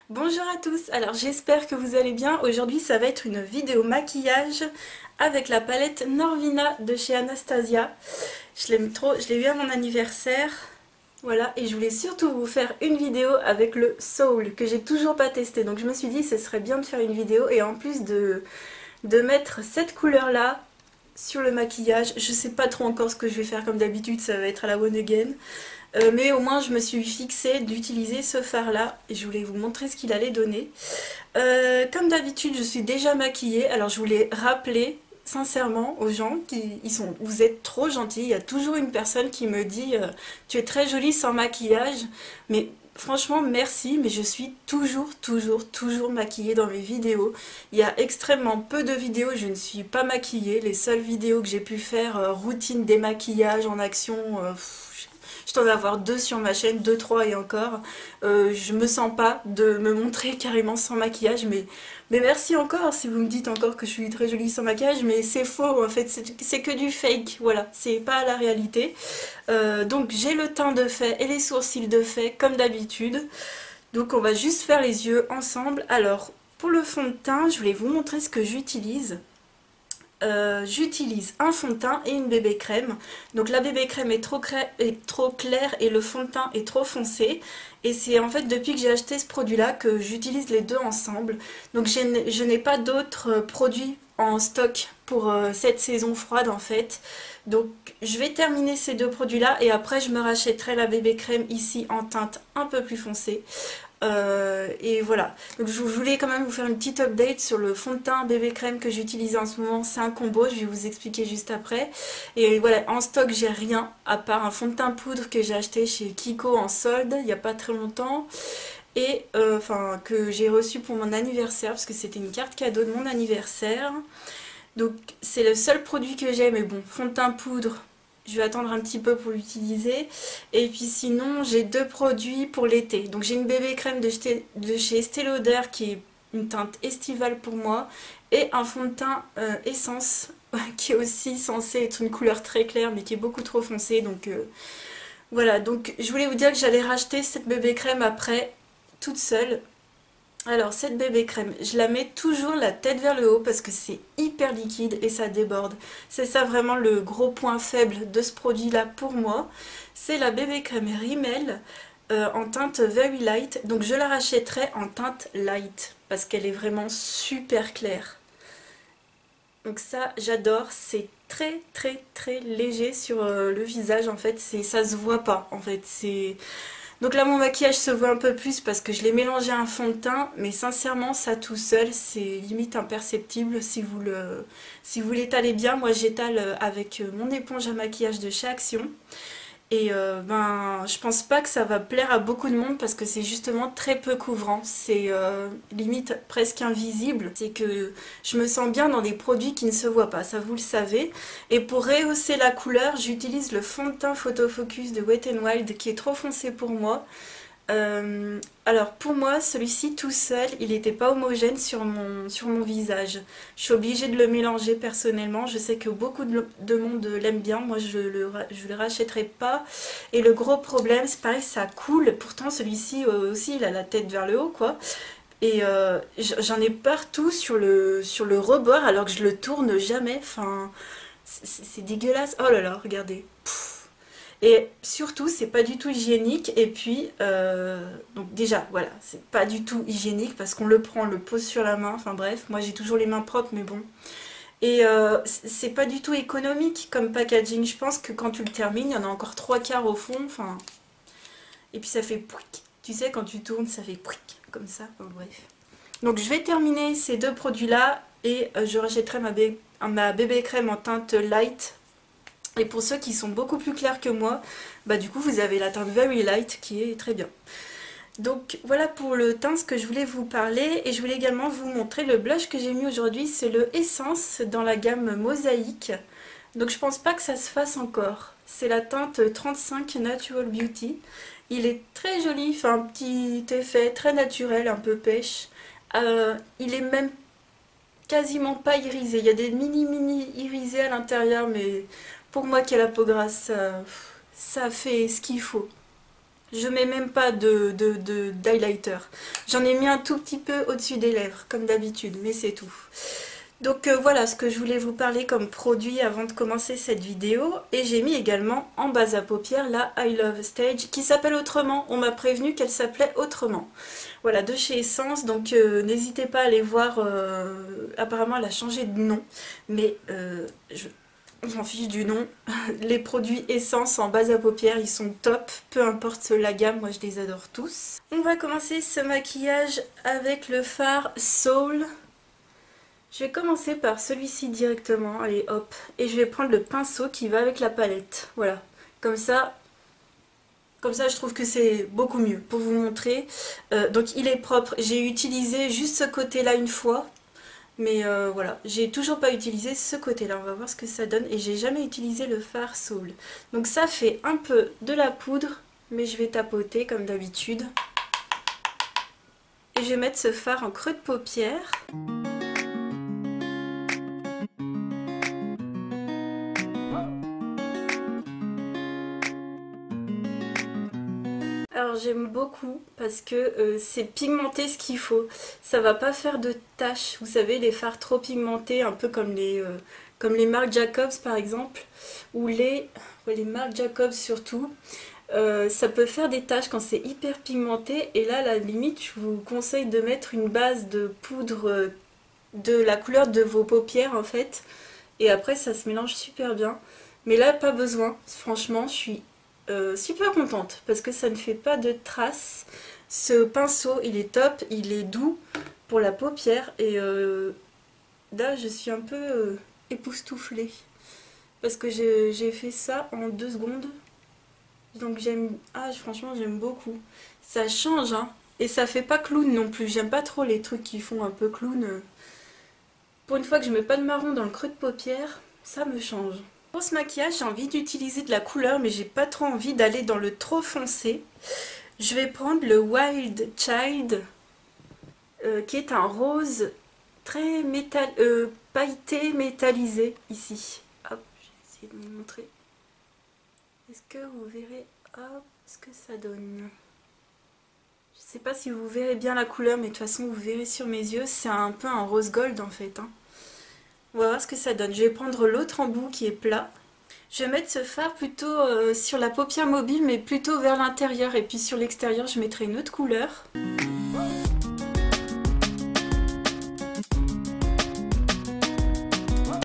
Bonjour à tous, alors j'espère que vous allez bien. Aujourd'hui ça va être une vidéo maquillage avec la palette Norvina de chez Anastasia. Je l'aime trop, je l'ai eu à mon anniversaire. Voilà, et je voulais surtout vous faire une vidéo avec le Soul que j'ai toujours pas testé. Donc je me suis dit ce serait bien de faire une vidéo et en plus de mettre cette couleur là sur le maquillage. Je sais pas trop encore ce que je vais faire comme d'habitude, ça va être à la one again. Mais au moins je me suis fixée d'utiliser ce fard là et je voulais vous montrer ce qu'il allait donner. Comme d'habitude je suis déjà maquillée, alors je voulais rappeler sincèrement aux gens vous êtes trop gentils, il y a toujours une personne qui me dit tu es très jolie sans maquillage, mais franchement merci, mais je suis toujours maquillée dans mes vidéos. Il y a extrêmement peu de vidéos où je ne suis pas maquillée, les seules vidéos que j'ai pu faire, routine démaquillage en action, je dois en avoir deux sur ma chaîne, deux, trois et encore. Je me sens pas de me montrer carrément sans maquillage, mais merci encore si vous me dites encore que je suis très jolie sans maquillage, mais c'est faux en fait, c'est que du fake, voilà, c'est pas la réalité. Donc j'ai le teint de fait et les sourcils de fait comme d'habitude. Donc on va juste faire les yeux ensemble. Alors pour le fond de teint, je voulais vous montrer ce que j'utilise. J'utilise un fond de teint et une bébé crème. Donc la bébé crème est trop claire et le fond de teint est trop foncé. Et c'est en fait depuis que j'ai acheté ce produit là que j'utilise les deux ensemble. Donc je n'ai pas d'autres produits en stock pour cette saison froide en fait. Donc je vais terminer ces deux produits là et après je me rachèterai la bébé crème ici en teinte un peu plus foncée. Et voilà, donc je voulais quand même vous faire une petite update sur le fond de teint bébé crème que j'utilise en ce moment. C'est un combo, je vais vous expliquer juste après. Et voilà, en stock j'ai rien à part un fond de teint poudre que j'ai acheté chez Kiko en solde il n'y a pas très longtemps et enfin que j'ai reçu pour mon anniversaire parce que c'était une carte cadeau de mon anniversaire. Donc c'est le seul produit que j'ai, mais bon, fond de teint poudre, je vais attendre un petit peu pour l'utiliser. Et puis sinon, j'ai deux produits pour l'été. Donc j'ai une bébé crème de chez Estée Lauder qui est une teinte estivale pour moi. Et un fond de teint Essence qui est aussi censé être une couleur très claire mais qui est beaucoup trop foncé. Donc voilà, donc je voulais vous dire que j'allais racheter cette bébé crème après toute seule. Alors cette bébé crème, je la mets toujours la tête vers le haut parce que c'est hyper liquide et ça déborde. C'est ça vraiment le gros point faible de ce produit là pour moi. C'est la bébé crème Rimmel en teinte Very Light. Donc je la rachèterai en teinte light parce qu'elle est vraiment super claire. Donc ça j'adore, c'est très léger sur le visage en fait, ça se voit pas en fait, c'est... Donc là mon maquillage se voit un peu plus parce que je l'ai mélangé à un fond de teint, mais sincèrement ça tout seul c'est limite imperceptible si vous l'étalez bien. Moi j'étale avec mon éponge à maquillage de chez Action. Et ben, je pense pas que ça va plaire à beaucoup de monde parce que c'est justement très peu couvrant. C'est limite presque invisible. C'est que je me sens bien dans des produits qui ne se voient pas, ça vous le savez. Et pour rehausser la couleur, j'utilise le fond de teint Photo Focus de Wet n Wild qui est trop foncé pour moi. Alors pour moi, celui-ci tout seul, il n'était pas homogène sur mon visage. Je suis obligée de le mélanger personnellement. Je sais que beaucoup de monde l'aime bien. Moi, je le rachèterai pas. Et le gros problème, c'est pareil, ça coule. Pourtant, celui-ci aussi, il a la tête vers le haut, quoi. Et j'en ai partout sur le rebord alors que je le tourne jamais. Enfin, c'est dégueulasse. Oh là là, regardez. Et surtout, c'est pas du tout hygiénique. Et puis, donc déjà, voilà, c'est pas du tout hygiénique parce qu'on le prend, on le pose sur la main. Enfin bref, moi j'ai toujours les mains propres, mais bon. Et c'est pas du tout économique comme packaging. Je pense que quand tu le termines, il y en a encore trois quarts au fond. Enfin, et puis ça fait pouic. Tu sais, quand tu tournes, ça fait pouic, comme ça. Enfin, bref. Donc je vais terminer ces deux produits-là et je rachèterai ma bébé crème en teinte light. Et pour ceux qui sont beaucoup plus clairs que moi, bah du coup vous avez la teinte Very Light qui est très bien. Donc voilà pour le teint ce que je voulais vous parler et je voulais également vous montrer le blush que j'ai mis aujourd'hui, c'est le Essence dans la gamme Mosaïque. Donc je pense pas que ça se fasse encore. C'est la teinte 35 Natural Beauty. Il est très joli, fait un petit effet très naturel, un peu pêche. Il est même quasiment pas irisé. Il y a des mini irisés à l'intérieur, mais pour moi qui ai la peau grasse, ça fait ce qu'il faut. Je mets même pas d'highlighter. J'en ai mis un tout petit peu au-dessus des lèvres, comme d'habitude, mais c'est tout. Donc voilà ce que je voulais vous parler comme produit avant de commencer cette vidéo. Et j'ai mis également en base à paupières la I Love Stage qui s'appelle autrement. On m'a prévenu qu'elle s'appelait autrement. Voilà, de chez Essence, donc n'hésitez pas à aller voir. Apparemment elle a changé de nom, mais on s'en fiche du nom. Les produits Essence en base à paupières, ils sont top, peu importe la gamme, moi je les adore tous. On va commencer ce maquillage avec le fard Soul. Je vais commencer par celui-ci directement, allez hop, et je vais prendre le pinceau qui va avec la palette, voilà, comme ça je trouve que c'est beaucoup mieux pour vous montrer. Donc il est propre, j'ai utilisé juste ce côté-là une fois, mais voilà, j'ai toujours pas utilisé ce côté-là, on va voir ce que ça donne, et j'ai jamais utilisé le fard Soul. Donc ça fait un peu de la poudre, mais je vais tapoter comme d'habitude, et je vais mettre ce fard en creux de paupière. Alors j'aime beaucoup parce que c'est pigmenté ce qu'il faut. Ça va pas faire de taches. Vous savez, les fards trop pigmentés, un peu comme les Marc Jacobs par exemple, ou les Marc Jacobs surtout. Ça peut faire des taches quand c'est hyper pigmenté. Et là, à la limite, je vous conseille de mettre une base de poudre de la couleur de vos paupières en fait. Et après, ça se mélange super bien. Mais là, pas besoin. Franchement, je suis super contente parce que ça ne fait pas de traces. Ce pinceau il est top, il est doux pour la paupière et là je suis un peu époustouflée parce que j'ai fait ça en 2 secondes, donc j'aime, franchement j'aime beaucoup, ça change hein. Et ça fait pas clown non plus, j'aime pas trop les trucs qui font un peu clown. Pour une fois que je mets pas de marron dans le creux de paupière, ça me change. Pour ce maquillage, j'ai envie d'utiliser de la couleur, mais j'ai pas trop envie d'aller dans le trop foncé. Je vais prendre le Wild Child, qui est un rose très pailleté, métallisé, ici. Hop, je vais essayer de vous montrer. Est-ce que vous verrez, hop, ce que ça donne? Je sais pas si vous verrez bien la couleur, mais de toute façon, vous verrez sur mes yeux, c'est un peu un rose gold en fait, hein. On va voir ce que ça donne. Je vais prendre l'autre embout qui est plat. Je vais mettre ce fard plutôt sur la paupière mobile, mais plutôt vers l'intérieur. Et puis sur l'extérieur, je mettrai une autre couleur.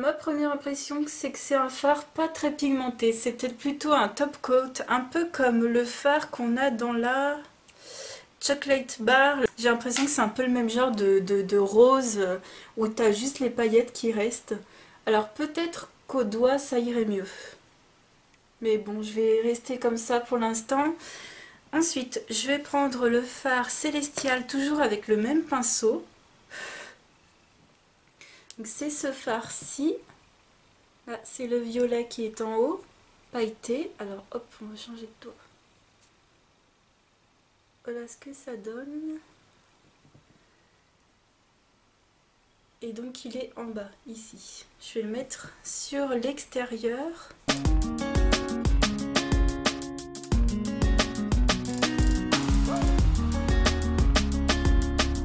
Ma première impression, c'est que c'est un fard pas très pigmenté. C'est peut-être plutôt un top coat, un peu comme le fard qu'on a dans la Chocolate Bar. J'ai l'impression que c'est un peu le même genre de rose où tu as juste les paillettes qui restent. Alors peut-être qu'au doigt ça irait mieux. Mais bon, je vais rester comme ça pour l'instant. Ensuite, je vais prendre le fard Célestial, toujours avec le même pinceau. C'est ce fard-ci. Là, c'est le violet qui est en haut, pailleté. Alors hop, on va changer de doigt. Voilà ce que ça donne. Et donc il est en bas, ici. Je vais le mettre sur l'extérieur.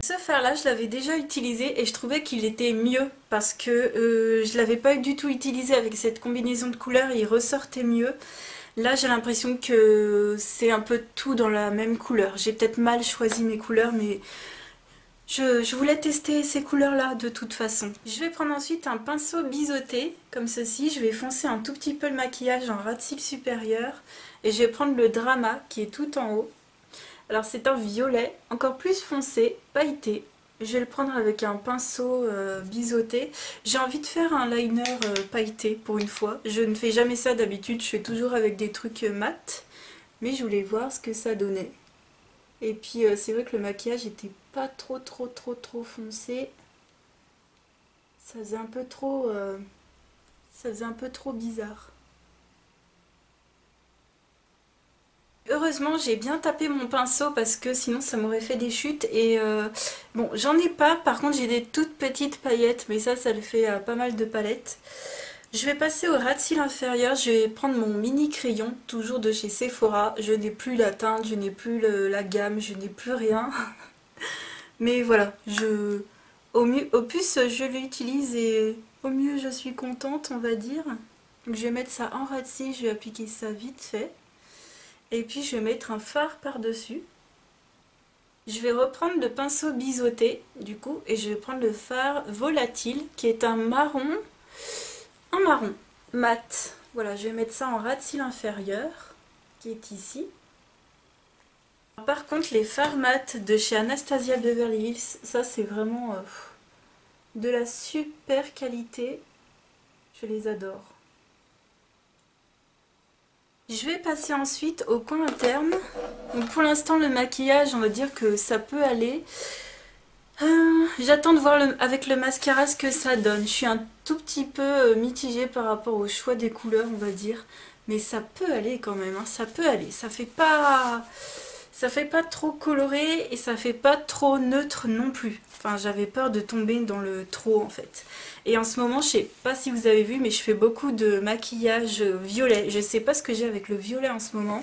Ce fard là, je l'avais déjà utilisé et je trouvais qu'il était mieux parce que je l'avais pas du tout utilisé avec cette combinaison de couleurs et il ressortait mieux. Là j'ai l'impression que c'est un peu tout dans la même couleur. J'ai peut-être mal choisi mes couleurs, mais je voulais tester ces couleurs là de toute façon. Je vais prendre ensuite un pinceau biseauté comme ceci. Je vais foncer un tout petit peu le maquillage en ras de cils supérieur. Et je vais prendre le Drama qui est tout en haut. Alors c'est un violet encore plus foncé, pailleté. Je vais le prendre avec un pinceau biseauté. J'ai envie de faire un liner pailleté pour une fois. Je ne fais jamais ça d'habitude, je fais toujours avec des trucs mat. Mais je voulais voir ce que ça donnait. Et puis c'est vrai que le maquillage était pas trop foncé. Ça faisait un peu trop, bizarre. Heureusement j'ai bien tapé mon pinceau parce que sinon ça m'aurait fait des chutes et bon j'en ai pas, par contre j'ai des toutes petites paillettes mais ça le fait pas mal de palettes. Je vais passer au ras de cils inférieur, je vais prendre mon mini crayon, toujours de chez Sephora. Je n'ai plus la teinte, je n'ai plus la gamme, je n'ai plus rien. Mais voilà, au plus je l'utilise et au mieux je suis contente, on va dire. Donc je vais mettre ça en ras de cils, je vais appliquer ça vite fait. Et puis je vais mettre un fard par-dessus. Je vais reprendre le pinceau biseauté, du coup, et je vais prendre le fard volatile, qui est un marron mat. Voilà, je vais mettre ça en ras de cils inférieur, qui est ici. Par contre, les fards mat de chez Anastasia Beverly Hills, ça c'est vraiment de la super qualité. Je les adore. Je vais passer ensuite au coin interne. Donc pour l'instant, le maquillage, on va dire que ça peut aller. J'attends de voir avec le mascara ce que ça donne. Je suis un tout petit peu mitigée par rapport au choix des couleurs, on va dire. Mais ça peut aller quand même, hein, ça peut aller. Ça fait pas trop coloré et ça fait pas trop neutre non plus. Enfin, j'avais peur de tomber dans le trop en fait. Et en ce moment, je sais pas si vous avez vu, mais je fais beaucoup de maquillage violet. Je sais pas ce que j'ai avec le violet en ce moment.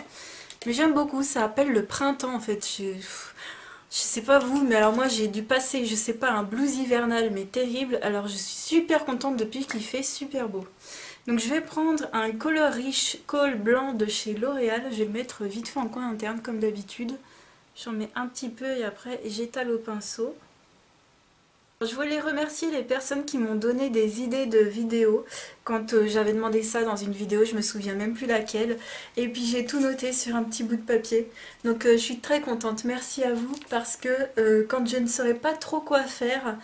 Mais j'aime beaucoup, ça appelle le printemps en fait. Je sais pas vous, mais alors moi j'ai dû passer, je sais pas, un blues hivernal, mais terrible. Alors je suis super contente depuis qu'il fait super beau. Donc je vais prendre un Color Riche Kohl blanc de chez L'Oréal. Je vais le mettre vite fait en coin interne comme d'habitude. J'en mets un petit peu et après j'étale au pinceau. Je voulais remercier les personnes qui m'ont donné des idées de vidéos quand j'avais demandé ça dans une vidéo, je me souviens même plus laquelle. Et puis j'ai tout noté sur un petit bout de papier. Donc je suis très contente, merci à vous parce que quand je ne saurais pas trop quoi faire,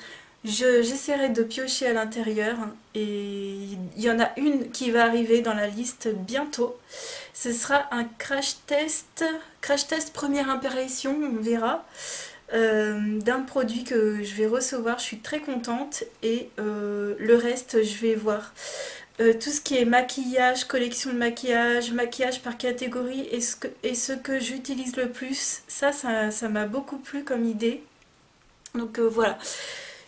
j'essaierai de piocher à l'intérieur. Et il y en a une qui va arriver dans la liste bientôt. Ce sera un crash test première impression, on verra. D'un produit que je vais recevoir, je suis très contente et le reste je vais voir. Tout ce qui est maquillage, collection de maquillage, maquillage par catégorie et ce que j'utilise le plus, ça m'a beaucoup plu comme idée. Donc voilà,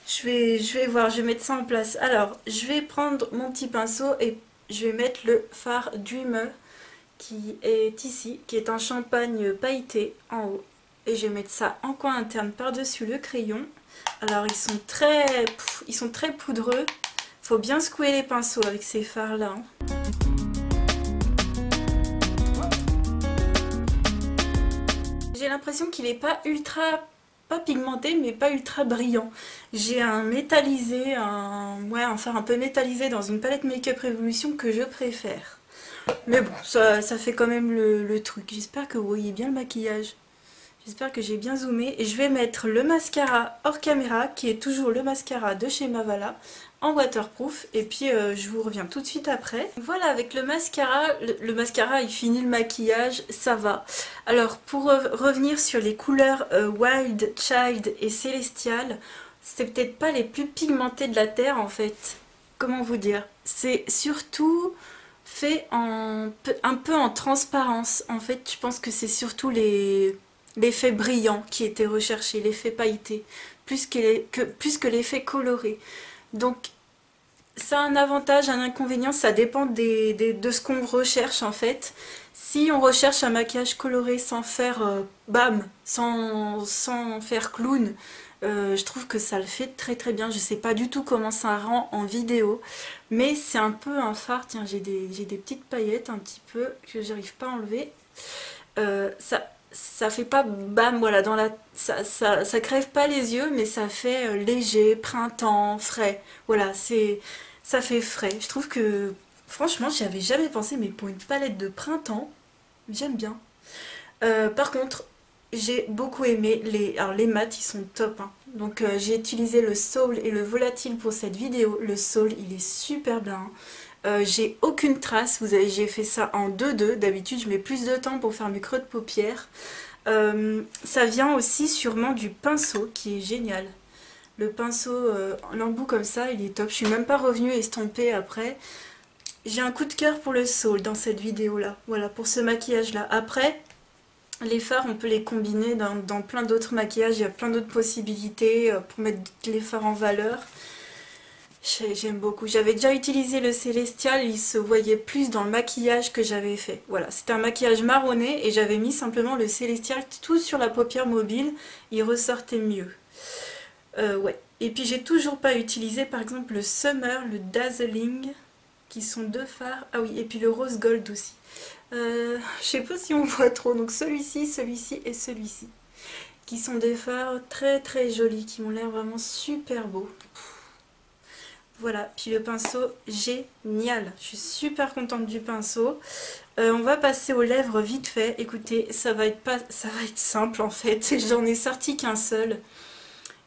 je vais voir, je vais mettre ça en place. Alors, je vais prendre mon petit pinceau et je vais mettre le fard Dreamer qui est ici, qui est un champagne pailleté en haut. Et je vais mettre ça en coin interne par-dessus le crayon. Alors ils sont très poudreux. Faut bien secouer les pinceaux avec ces fards là. J'ai l'impression qu'il n'est pas pas pigmenté mais pas ultra brillant. J'ai un métallisé, un fard un peu métallisé dans une palette Make-up Revolution que je préfère. Mais bon, ça fait quand même le truc. J'espère que vous voyez bien le maquillage. J'espère que j'ai bien zoomé. Et je vais mettre le mascara hors caméra, qui est toujours le mascara de chez Mavala, en waterproof. Et puis je vous reviens tout de suite après. Voilà, avec le mascara il finit le maquillage, ça va. Alors pour revenir sur les couleurs Wild Child et Celestial, c'est peut-être pas les plus pigmentées de la Terre en fait. Comment vous dire? C'est surtout fait un peu en transparence. En fait, je pense que c'est surtout l'effet brillant qui était recherché, l'effet pailleté, plus que l'effet coloré. Donc ça a un avantage, un inconvénient, ça dépend de ce qu'on recherche en fait. Si on recherche un maquillage coloré sans faire bam, sans faire clown, je trouve que ça le fait très très bien. Je sais pas du tout comment ça rend en vidéo, mais c'est un peu un fard. Tiens, j'ai des petites paillettes un petit peu que j'arrive pas à enlever. Ça fait pas bam, voilà, ça crève pas les yeux, mais ça fait léger, printemps, frais. Voilà, ça fait frais. Je trouve que, franchement, j'y avais jamais pensé, mais pour une palette de printemps, j'aime bien. Par contre, j'ai beaucoup aimé alors les mats, ils sont top, hein. Donc j'ai utilisé le Soul et le Volatile pour cette vidéo. Le Soul, il est super bien. J'ai aucune trace, j'ai fait ça en 2-2, d'habitude je mets plus de temps pour faire mes creux de paupières. Ça vient aussi sûrement du pinceau qui est génial. Le pinceau en embout comme ça, il est top. Je suis même pas revenue estomper après. J'ai un coup de cœur pour le Soul dans cette vidéo là, voilà, pour ce maquillage là. Après, les fards on peut les combiner dans plein d'autres maquillages, il y a plein d'autres possibilités pour mettre les fards en valeur. J'aime beaucoup. J'avais déjà utilisé le Célestial, il se voyait plus dans le maquillage que j'avais fait. Voilà, c'était un maquillage marronné et j'avais mis simplement le Célestial tout sur la paupière mobile, il ressortait mieux. Ouais. Et puis j'ai toujours pas utilisé par exemple le Summer, le Dazzling, qui sont deux fards. Ah oui, et puis le Rose Gold aussi. Je sais pas si on voit trop, donc celui-ci et celui-ci. Qui sont des fards très très jolis, qui m'ont l'air vraiment super beaux. Voilà, puis le pinceau, génial. Je suis super contente du pinceau. On va passer aux lèvres vite fait. Écoutez, ça va être simple en fait. J'en ai sorti qu'un seul.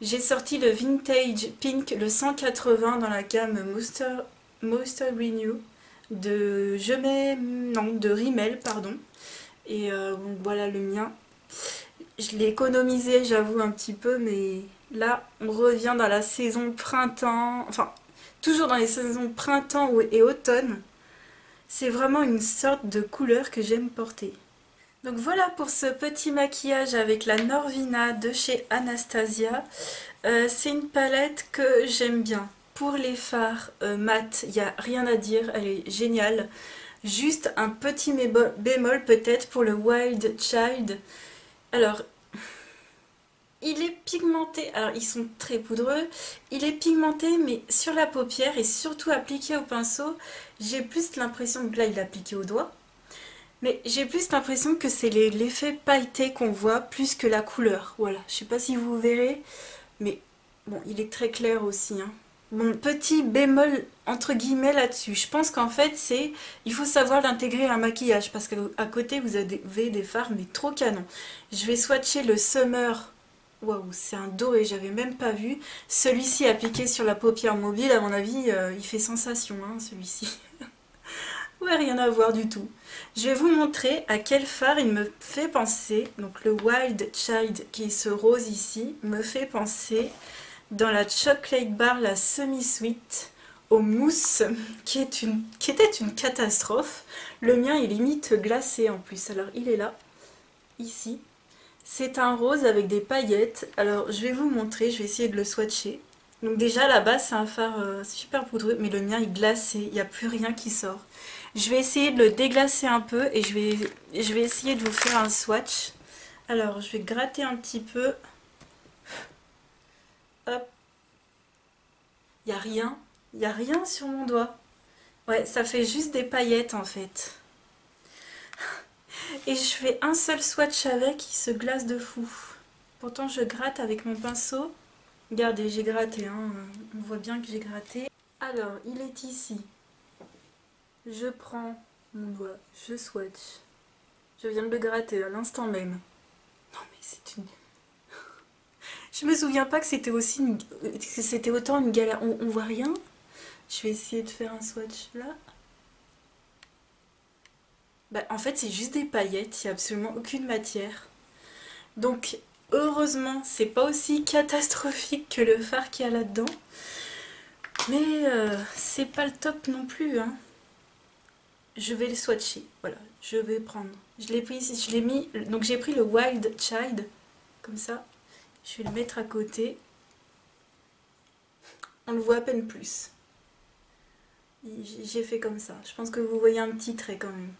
J'ai sorti le Vintage Pink, le 180 dans la gamme Moisture Renew de Rimmel, pardon. Et bon, voilà le mien. Je l'ai économisé, j'avoue, un petit peu, mais là, on revient dans la saison printemps, enfin, toujours dans les saisons printemps et automne. C'est vraiment une sorte de couleur que j'aime porter. Donc voilà pour ce petit maquillage avec la Norvina de chez Anastasia. C'est une palette que j'aime bien. Pour les fards mat, il n'y a rien à dire, elle est géniale. Juste un petit bémol peut-être pour le Wild Child. Alors, il est pigmenté, alors ils sont très poudreux, il est pigmenté mais sur la paupière et surtout appliqué au pinceau, j'ai plus l'impression que là il est appliqué au doigt, mais j'ai plus l'impression que c'est l'effet pailleté qu'on voit plus que la couleur, voilà, je sais pas si vous verrez, mais bon, il est très clair aussi, hein. Mon petit bémol entre guillemets là-dessus, je pense qu'en fait il faut savoir l'intégrer à un maquillage parce qu'à côté vous avez des fards mais trop canon. Je vais swatcher le Summer. Waouh, c'est un doré, j'avais même pas vu. Celui-ci appliqué sur la paupière mobile, à mon avis, il fait sensation, hein, celui-ci. Ouais, rien à voir du tout. Je vais vous montrer à quel fard il me fait penser. Donc le Wild Child, qui est ce rose ici, me fait penser dans la Chocolate Bar, la semi-sweet, au mousse, qui était une catastrophe. Le mien est limite glacé en plus. Alors il est là, ici. C'est un rose avec des paillettes. Alors je vais vous montrer, je vais essayer de le swatcher. Donc déjà là-bas c'est un fard super poudreux, mais le mien est glacé, il n'y a plus rien qui sort. Je vais essayer de le déglacer un peu et je vais essayer de vous faire un swatch. Alors je vais gratter un petit peu. Hop. Il n'y a rien sur mon doigt. Ouais, ça fait juste des paillettes en fait. Et je fais un seul swatch avec, il se glace de fou. Pourtant je gratte avec mon pinceau. Regardez, j'ai gratté, hein. On voit bien que j'ai gratté. Alors, il est ici. Je prends mon doigt, je swatch. Je viens de le gratter à l'instant même. Non mais c'est une... Je me souviens pas que c'était autant une galère. On voit rien. Je vais essayer de faire un swatch là. Bah, en fait, c'est juste des paillettes, il n'y a absolument aucune matière. Donc, heureusement, c'est pas aussi catastrophique que le fard qu'il y a là-dedans. Mais c'est pas le top non plus, hein. Je vais le swatcher, voilà, je vais prendre. Je l'ai pris ici, je l'ai mis, donc j'ai pris le Wild Child, comme ça. Je vais le mettre à côté. On le voit à peine plus. J'ai fait comme ça. Je pense que vous voyez un petit trait quand même.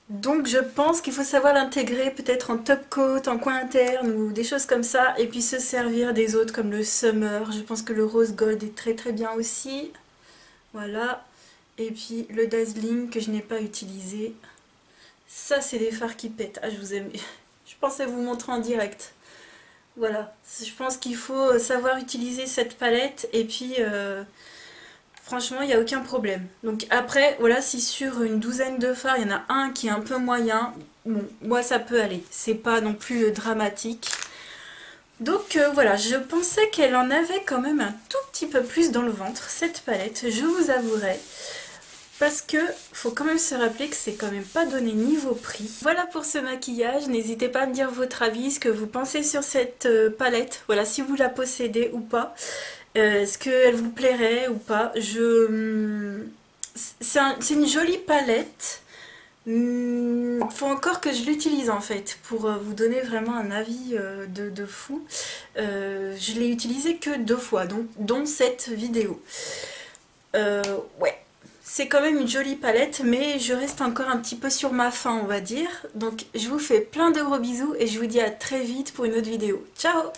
Donc je pense qu'il faut savoir l'intégrer peut-être en top coat, en coin interne ou des choses comme ça. Et puis se servir des autres comme le Summer. Je pense que le Rose Gold est très très bien aussi. Voilà. Et puis le Dazzling que je n'ai pas utilisé. Ça c'est des fards qui pètent. Ah je vous aime. Je pensais vous montrer en direct. Voilà. Je pense qu'il faut savoir utiliser cette palette. Et puis... franchement, il n'y a aucun problème. Donc après, voilà, si sur une douzaine de fards, il y en a un qui est un peu moyen, bon, moi ça peut aller. C'est pas non plus dramatique. Donc voilà, je pensais qu'elle en avait quand même un tout petit peu plus dans le ventre, cette palette, je vous avouerai. Parce que faut quand même se rappeler que c'est quand même pas donné niveau prix. Voilà pour ce maquillage, n'hésitez pas à me dire votre avis, ce que vous pensez sur cette palette, voilà, si vous la possédez ou pas. Est-ce qu'elle vous plairait ou pas? C'est une jolie palette, Faut encore que je l'utilise en fait pour vous donner vraiment un avis de fou. Je l'ai utilisé que 2 fois, donc, dont cette vidéo. Ouais, c'est quand même une jolie palette, mais je reste encore un petit peu sur ma faim, on va dire. Donc je vous fais plein de gros bisous et je vous dis à très vite pour une autre vidéo. Ciao!